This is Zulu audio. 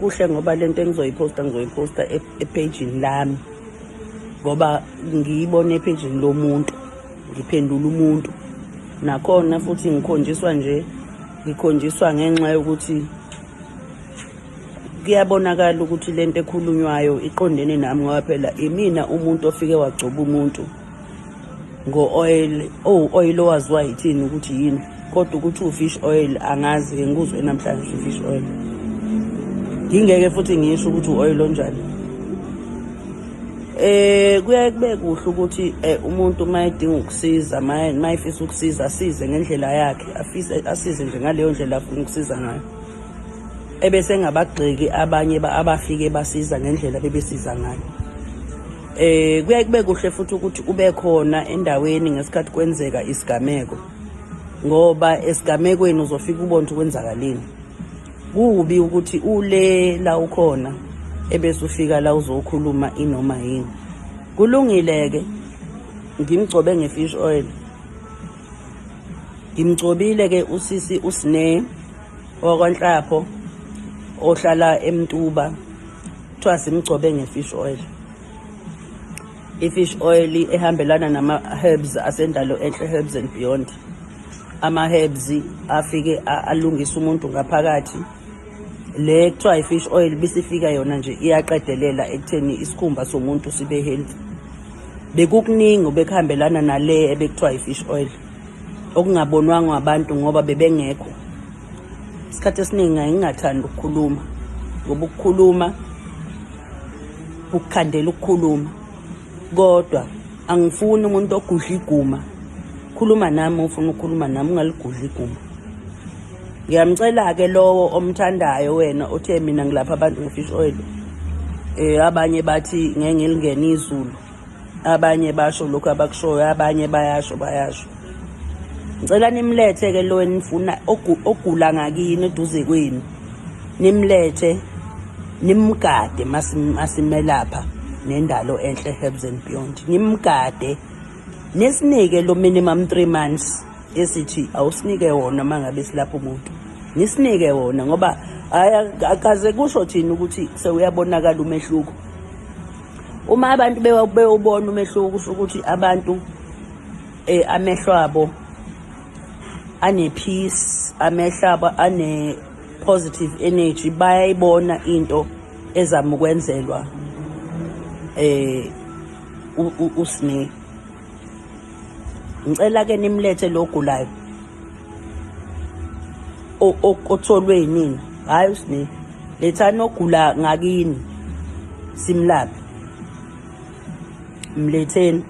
Kuhle ngoba lento ngizoyiposta epagini lami ngoba ngiyibone epagini lomuntu ngiphendula umuntu nakhona futhi ngikhonjiswa ngenxa yokuthi kuyabonakala ukuthi lento ekhulunywayo iqondene nami ngoba phela imina umuntu ofike wagcoba umuntu ngo-oil owaziwa yithini ukuthi yini kodwa ukuthi u-fish oil angazi-ke ngikuzwe namhlanje u-fish oil ngingeke futhi ngisho ukuthi u-oil onjani. Kuyaye kube kuhle ukuthi umuntu uma edinga ukusiza uma efisa ukusiza asize ngendlela yakhe asize nje ngaleyo ndlela afuna ukusiza ngayo ebese ngabagxeki abanye abafike basiza ngendlela bebesiza ngayo. Kuyaye kube kuhle futhi ukuthi ube khona endaweni ngesikhathi kwenzeka isigameko ngoba esigamekweni uzofika ubone ukuthi kwenzakaleni. Kubi ukuthi ule la ukhona ebese ufika la uzokhuluma inoma yini. Kulungile-ke ngimgcobe nge-fish oil. Ngimgcobile-ke usisi uSne wakwaNhlapho ohlala eMtuba kuthiwa simgcobe nge-fish oil. I-fish oil ehambelana nama-herbs asendalo enhle, Herbs and Beyond. Ama-herbs afike alungisa umuntu ngaphakathi. Le kuthiwa i-fish oil bisifika yona nje iyaqedelela ekutheni isikhumba somuntu sibe healthy. Bekukuningi obekuhambelana nale ebekuthiwa i-fish oil okungabonwanga abantu ngoba bebengekho. Isikhathi esiningi ngingathanda ukukhuluma ngoba ukukhuluma ukukhandela ukukhuluma kodwa angifuni umuntu ogudla iguma. Khuluma nami ufuna ukukhuluma nami ungaligudla iguma. Ngiyamcela-ke lowo omthandayo wena othe mina ngilapha abantu nge-fish oil. Abanye bathi ngeke ngilingene izulu, abanye basho lokhu abakushoyo, abanye bayasho. Ngicela nimlethe-ke lo enifuna ogula ngakini eduze kwenu, nimlethe nimgade masimelapha nendalo enhle Herbs and Beyond. Nimgade nisinike lo minimum 3 months esithi awusinike wona mangabe silapha umuntu. Nisinike wona ngoba akaze kusho thina ukuthi sewuyabonakala umehluko. Uma abantu bewubona umehluko kusho ukuthi abantu amehlo abo ane peace, amehlo abo ane positive energy, bayayibona into ezama ukwenzelwa uSne. Ngicela-ke nimlethe lo ogulayo otholwe nini, hayi uSne. Lethani ogula ngakini simlaphe, mletheni.